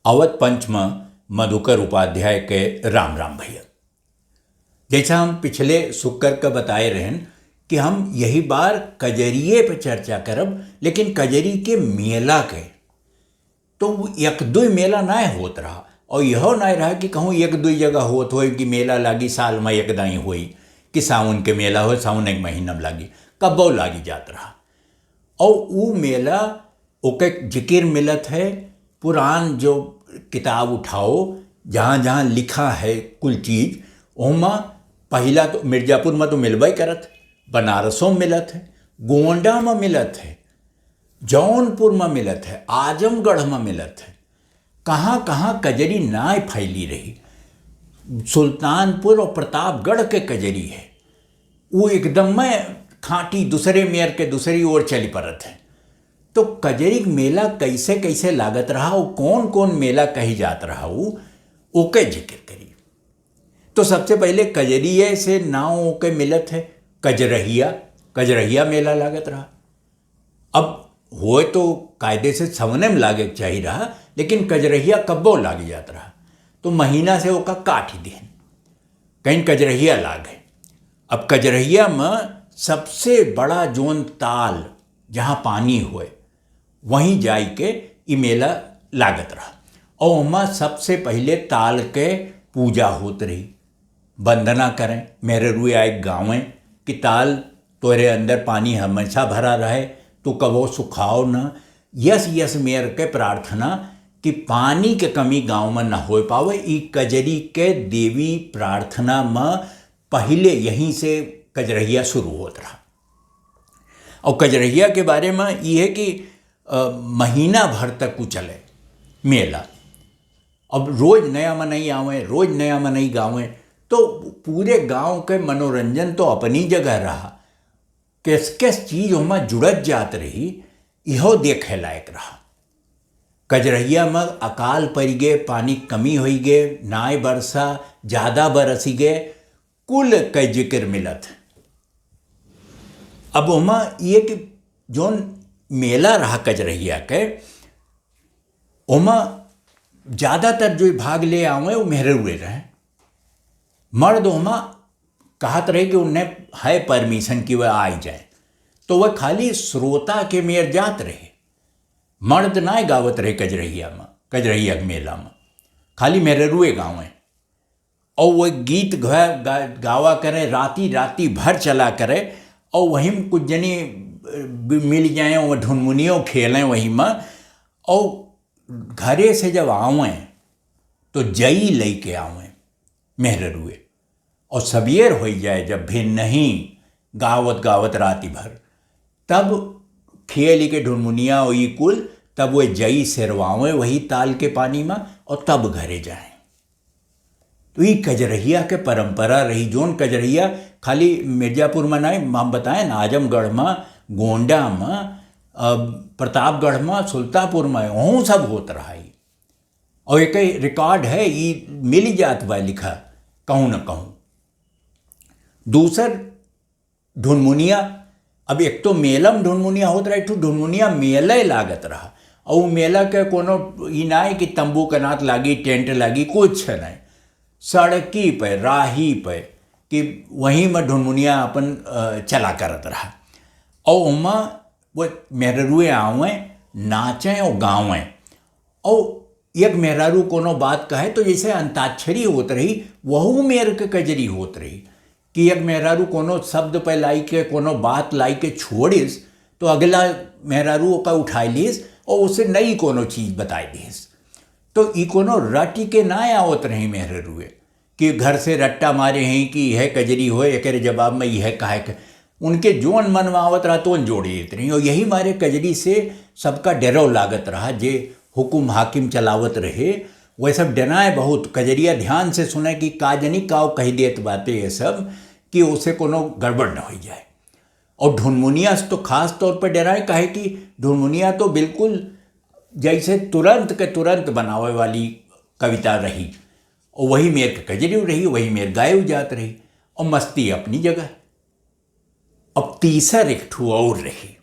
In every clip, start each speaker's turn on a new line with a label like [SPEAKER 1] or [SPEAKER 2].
[SPEAKER 1] अवध पंच में मधुकर उपाध्याय के राम राम भैया। जैसा हम पिछले शुक्र का बताए रहन कि हम यही बार कजरिए पे चर्चा करब, लेकिन कजरी के मेला के तो एक दो मेला ना होत रहा और यह ना रहा कि कहूँ एक दो जगह होत हो कि मेला लागी साल में एक दाई हुई कि सावन के मेला हो, सावन एक महीना में लागी कब्बो लागी जात रहा। और वो मेला ओके जिक्र मिलत है पुरान जो किताब उठाओ जहाँ जहाँ लिखा है कुल चीज़ ओमा पहला तो मिर्जापुर में तो मिलबे करत, बनारसों में मिलत है, गोंडा में मिलत है, जौनपुर में मिलत है, आजमगढ़ में मिलत है। कहाँ कहाँ कजरी ना फैली रही। सुल्तानपुर और प्रतापगढ़ के कजरी है वो एकदम में खाटी दूसरे मेयर के दूसरी ओर चली पड़त है। तो कजरी मेला कैसे कैसे लागत रहा वो कौन कौन मेला कही जात रहा वो ओके जिक्र करी। तो सबसे पहले कजरिए से नाव ओके मिलत है कजरहिया, कजरहिया मेला लागत रहा। अब होए तो कायदे से सवने में लागे चाहिए रहा, लेकिन कजरहिया कब्बो लाग जात रहा। तो महीना से ओका काट ही देन कहीं कजरहिया लागे। अब कजरहिया में सबसे बड़ा जोन ताल जहाँ पानी हुए वहीं जाई के ई मेला लागत रहा। और वहाँ सबसे पहले ताल के पूजा होत रही, वंदना करें मेरे रुए आए गाँवें कि ताल तोरे अंदर पानी हमेशा भरा रहे, तो कबो सुखाओ न। यस यस मेयर के प्रार्थना कि पानी के कमी गांव में न हो पावे। ई कजरी के देवी प्रार्थना में पहले यहीं से कजरहिया शुरू होता रहा। और कजरहिया के बारे में ये है कि महीना भर तक वो चले मेला। अब रोज नया मनई आवे, रोज नया मनई गावे, तो पूरे गांव के मनोरंजन तो अपनी जगह रहा। किस किस चीज़ में जुड़त जात रही इहो देखे लायक रहा। कजरहिया में अकाल पड़ गए, पानी कमी हो गए, नाय बरसा ज़्यादा बरसी गए, कुल के जिक्र मिलत। अब ओमा ये कि जोन मेला रहा कजरहिया के ओमा ज़्यादातर जो भाग ले आवे वो मेहरे हुए रहे। मर्द ओमा कहत रहे कि उन्हें है परमिशन कि वह आ जाए, तो वह खाली श्रोता के मेयर जात रहे, मर्द ना गावत रहे कजरहिया में, कजरहिया के मेला में खाली मेरे रुए गाँव। और वह गीत गावा करे, राती राती भर चला करे। और वहीं में कुछ जनी मिल जाएँ वह ढुनमुनियों खेलें वहीं में। और घरे से जब आवें तो जई लेके आवें मेहर रुए, और सवेर हो जाए जब भी नहीं गावत गावत राती भर, तब खेल के ढुनमुनिया वही कुल, तब वह जई सिरवावें वही ताल के पानी में और तब घरे जाएं। तो ये कजरहिया के परंपरा रही। जोन कजरहिया खाली मिर्जापुर में नहीं, हम बताएं ना, आजमगढ़ में, गोंडा में, प्रतापगढ़ में, सुल्तानपुर में, वहाँ सब होता रहा। और एक रिकॉर्ड है ये मिल जात बा लिखा कहूँ न कहूँ। दूसर ढुनमुनिया, अब एक तो मेला में ढुनमुनिया होता रहा, एक तो ढुनमुनिया मेला लागत रहा। और वो मेला के कोनो ई ना है कि तंबू कनात लागी, टेंट लागी, कुछ नहीं, सड़की पे राही पे कि वहीं में ढुनमुनिया अपन चला करत रहा। और उमा वो मेहरुए आवें, नाचें और गावें। और एक मेहरारू कोनो बात कहे तो जैसे अंताक्षरी होत रही, वहू मेर के कजरी होत रही कि एक मेहरारू कोनो शब्द पे लाई के कोनो बात लाई के छोड़िस तो अगला मेहरारू का उठाई लीस और उसे नई कोनो चीज़ बताई दीस। तो ई कोनो रटी के ना आवत रही मेहरुए कि घर से रट्टा मारे हैं कि यह कजरी हो, एक जवाब में यह कहे के उनके जोन मन में आवत रहा तो जोड़ी देते रही। और यही मारे कजरी से सबका डरो लागत रहा, जे हुकुम हाकिम चलावत रहे वह सब डराए बहुत। कजरिया ध्यान से सुने कि काजनी काव कही देत बातें ये सब कि उसे कोनो गड़बड़ न हो जाए। और ढुनमुनिया से तो खास तौर पर डराए, कहे कि ढुनमुनिया तो बिल्कुल जैसे तुरंत के तुरंत बनावे वाली कविता रही, और वही मेर के कजरी रही, वही मेर गाय जात रही, और मस्ती अपनी जगह। अब तीसर एक ठू और रही,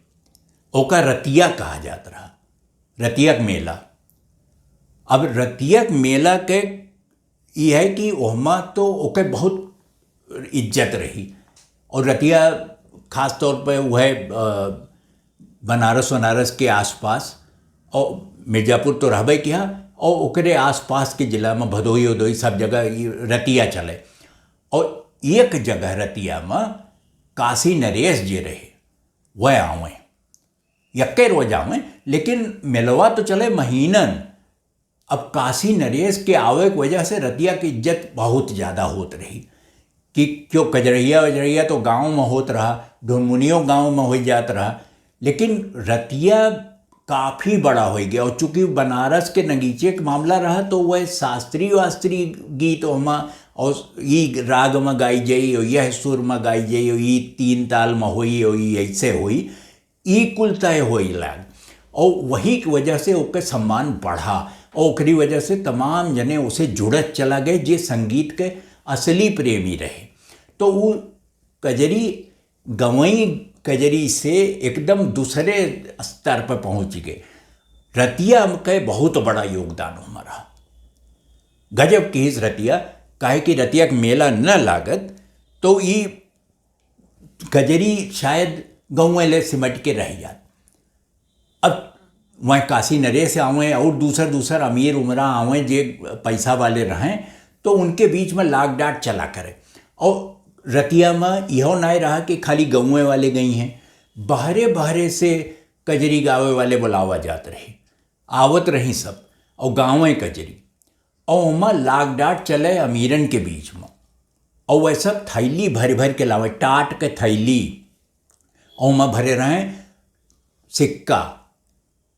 [SPEAKER 1] ओका रतिया कहा जाता रहा, रतिया का मेला। अब रतिया मेला के ये है कि ओहमा तो ओके बहुत इज्जत रही, और रतिया खास तौर पे वह बनारस वनारस के आसपास और मिर्ज़ापुर तो रहबे किया, और ओकरे आसपास के जिला में भदोही उदोही सब जगह रतिया चले। और एक जगह रतिया में काशी नरेश जी रहे, वह आवें यक्के रोज आवें, लेकिन मेलवा तो चले महीनन। अब काशी नरेश के आवे की वजह से रतिया की इज्जत बहुत ज़्यादा होत रही, कि क्यों कजरैया वजरैया तो गांव में होत रहा, ढुनमुनियों गांव में हो जात रहा, लेकिन रतिया काफ़ी बड़ा हो गया। और चूँकि बनारस के नगीचे का मामला रहा तो वह शास्त्रीय वास्त्रीय गीत ओमा, और ये राग में गाई जाई, और यह सुर में गाई जाई, और ये तीन ताल में होई, और ये ऐसे होई, ई कुल तय होई लाग। और वही की वजह से ओके सम्मान बढ़ा, और ओकरी वजह से तमाम जने उसे जुड़त चला गए जे संगीत के असली प्रेमी रहे। तो वो कजरी गवई कजरी से एकदम दूसरे स्तर पर पहुंच गए। रतिया के बहुत बड़ा योगदान हमारा, गजब की इस रतिया, काहे कि रतिया के मेला न लागत तो ये कजरी शायद गाँव ले सिमट के रह जात। अब वह काशी नरेश आवें और दूसर अमीर उमरा आवें जे पैसा वाले रहें, तो उनके बीच में लाग डाट चला करे। और रतिया में यह ना रहा कि खाली गाँव वाले गई हैं, बाहरे बाहरे से कजरी गावे वाले बुलावा जात रहे, आवत रही सब, और गाँव कजरी, और वहाँ लाग डाट चले अमीरन के बीच में। और वह सब थैली भर भर के लावे, टाट के थैली, और वहाँ भरे रहें सिक्का।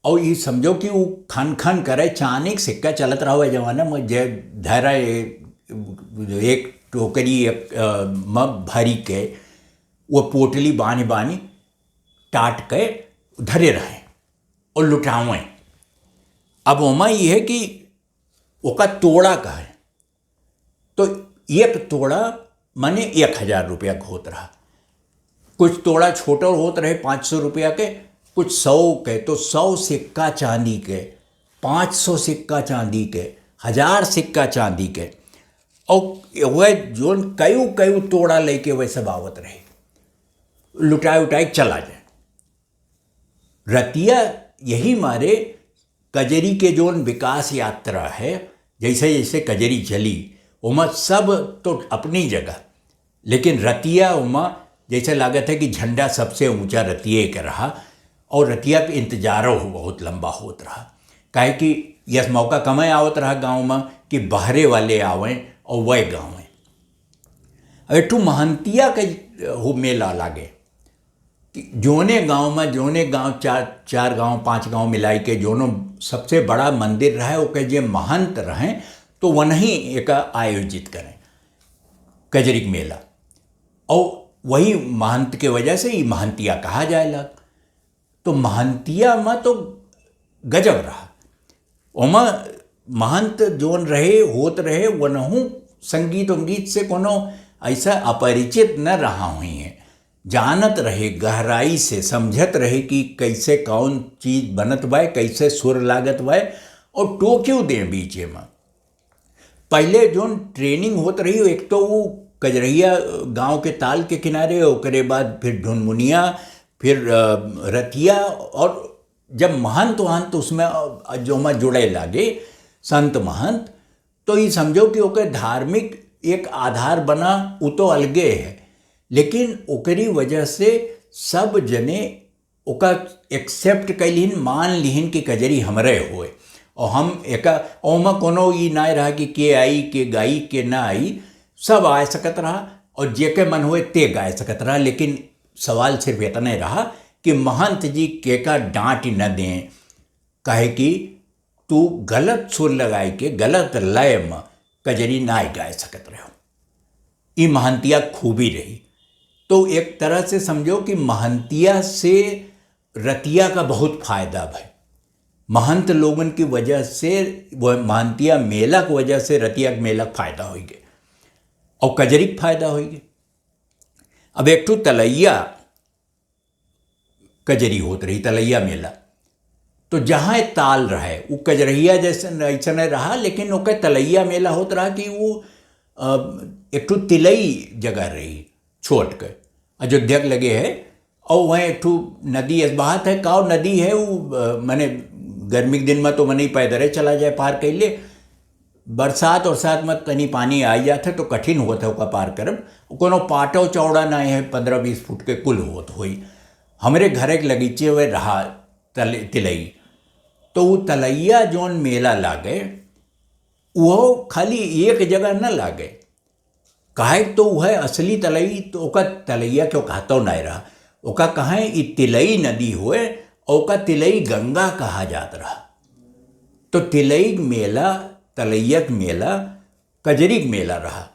[SPEAKER 1] और ये समझो कि वो खन खन करे, चानिक सिक्का चलत रहा हुआ जमाना में, जे धरा एक टोकरी में भरी के वो पोटली बानी बानी टाट के धरे रहे और लुटावें। अब ओमा ये है कि ओका तोड़ा का है, तो एक तोड़ा माने 1000 रुपया का होत रहा, कुछ तोड़ा छोटा होत रहे 500 रुपया के, कुछ 100 के, तो 100 सिक्का चांदी के, 500 सिक्का चांदी के, 1000 सिक्का चांदी के, और वह जो कई तोड़ा लेके वह सब आवत रहे, लुटाए उटाए चला जाए। रतिया यही मारे कजरी के जोन विकास यात्रा है, जैसे जैसे कजरी चली उमा सब तो अपनी जगह, लेकिन रतिया उमा जैसे लागत है कि झंडा सबसे ऊंचा रतिये का रहा, और रतिया के इंतजारों बहुत लंबा होत रहा, काहे कि यह मौका कमाए आवत रहा गाँव में कि बाहरे वाले आवें और वह गाँव में। अब एक महंतिया का हो मेला लागे कि जोने गांव चार गांव 5 गांव मिलाई के जोनो सबसे बड़ा मंदिर रहे, ओके जे महंत रहें तो वहीं एक आयोजित करें कजरी मेला, और वही महंत के वजह से ही महंतिया कहा जाए लग। तो महंतिया में तो गजब रहा, ओमा महंत जोन रहे होत रहे, वनहु संगीत उंगीत से कोनो ऐसा अपरिचित न रहा हुई है, जानत रहे, गहराई से समझत रहे कि कैसे कौन चीज़ बनत बाय, कैसे सुर लागत बाय, और टोक्यों दें बीचे में। पहले जो ट्रेनिंग होत रही, एक तो वो कजरैया गांव के ताल के किनारे, ओकरे बाद फिर ढुनमुनिया, फिर रतिया, और जब महंत वहंत उसमें जो में जुड़े लागे संत महंत, तो ये समझो कि ओके धार्मिक एक आधार बना, वो तो अलगे है, लेकिन ओकरी वजह से सब जने ओका एक्सेप्ट कैलिन, मान लिहिन कि कजरी हमरे होए, और हम एक ओमा कोनो ये ना रहा कि के आई के गाई के ना आई, सब आ सकत रहा, और जेके मन हुए ते गाय सकत रहा। लेकिन सवाल सिर्फ इतना रहा कि महंत जी के का डांट न दें, कहे कि तू गलत सुर लगाए के गलत लय में कजरी ना गाय सकत रहो। ये महंतिया खूबी रही। तो एक तरह से समझो कि महंतिया से रतिया का बहुत फायदा भाई, महंत लोगन की वजह से, वह महंतिया मेला की वजह से रतिया के मेला फायदा हो गए, और कजरी का फायदा हो गए। अब एक तलैया कजरी होत रही, तलैया मेला, तो जहाँ ताल रहे वो कजरहिया जैसे ऐसा नहीं रहा, लेकिन ओके तलैया मेला होत रहा कि वो एक ठो तिलई जगह रही छोट के अयोध्या के लगे है। और वहाँ एक ठो नदी बहात है, काव नदी है वो, मैंने गर्मी के दिन में तो मने पैदल चला जाए पार कर ले, बरसात और साथ में तनी पानी आ जाते तो कठिन होता है पार करब। कोनो पाटो चौड़ा नहीं है, 15-20 फुट के कुल होत हुई। हमारे घर के लगीचे हुए रहा तिलई, तो वो तलैया जोन मेला लागे वो खाली एक जगह न लागे, काहे तो वह असली तलई तो ओका तलैया क्यों कहता नहीं रहा, ओका कहे ई तिलई नदी हुए, ओका तिलई गंगा कहा जात रहा। तो तिलई मेला, तलैयक मेला, कजरीक मेला रहा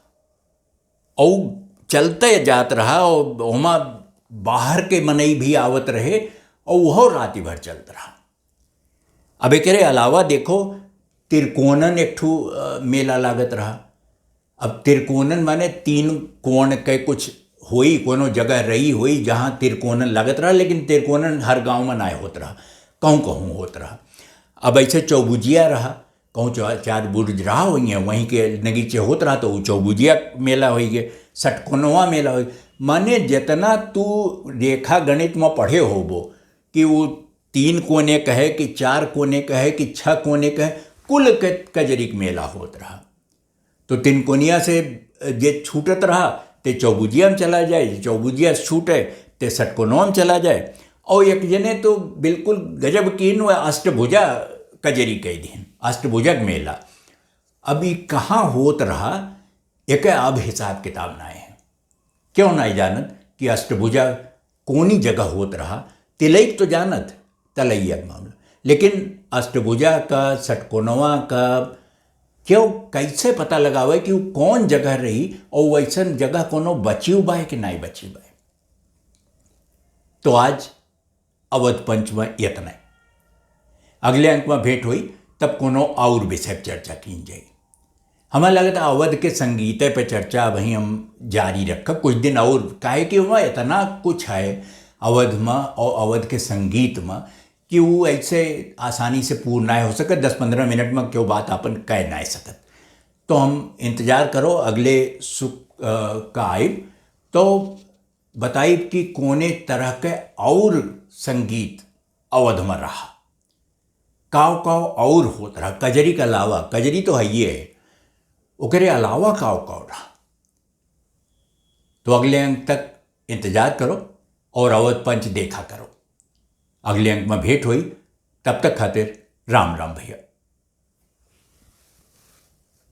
[SPEAKER 1] और चलते जात रहा, और वहाँ बाहर के मनई भी आवत रहे और वह राति भर चलत रहा। अब एकरे अलावा देखो तिरकोनन एक ठू मेला लागत रहा। अब तिरकोनन माने 3 कोण के कुछ हुई, कोनो जगह रही हुई जहाँ तिरकोनन लागत रहा, लेकिन तिरकोनन हर गांव में ना होत रहा, कहूँ कहूँ होत रहा। अब ऐसे चौबुजिया रहा, कहूँ 4 बुर्ज रहा हुई है, वहीं के नगीचे होत रहा, तो वो चौबुजिया मेला हो गए, षटकोनवा मेला हो। माने जितना तू रेखा गणित में पढ़े होबो कि वो 3 कोने कहे कि 4 कोने कहे कि 6 कोने कहे, कुल कजरीक मेला होत रहा। तो 3 कोनिया से जे छूटत रहा ते चौबुजिया में चला जाए, चौबुजिया से छूटे ते षटकोनवा में चला जाए। और एक जने तो बिल्कुल गजब कीन व अष्टभुजा कजरी कह दिन, अष्टभुजक मेला। अभी कहाँ होत रहा एक अब हिसाब किताब ना है, क्यों नहीं जानत कि अष्टभुजा कोनी जगह होत रहा। तिलई तो जानत तलैया मामला, लेकिन अष्टभुजा का, षटकोनवा का क्यों कैसे पता लगावे कि वो कौन जगह रही और वैसन जगह कोनो बची बा कि नहीं बची बा। तो आज अवध पंच में इतना, अगले अंक में भेंट हुई तब कोनो और विषय पर चर्चा की जाए। हमें लगता अवध के संगीत पे चर्चा वहीं हम जारी रखब कुछ दिन और, काहे कि वहाँ इतना कुछ है अवध में और अवध के संगीत में कि वो ऐसे आसानी से पूर्ण ना हो सकत, 10-15 मिनट में क्यों बात अपन कह ना सकत। तो हम इंतज़ार करो अगले सुख का आइब तो बताइब कि कोने तरह के और संगीत अवध में रहा, काव काव और होता रहा कजरी के अलावा। कजरी तो है ये है, ओकरे अलावा काव काव रहा। तो अगले अंक तक इंतजार करो और अवध पंच देखा करो। अगले अंक में भेंट हुई, तब तक खातिर राम राम भैया।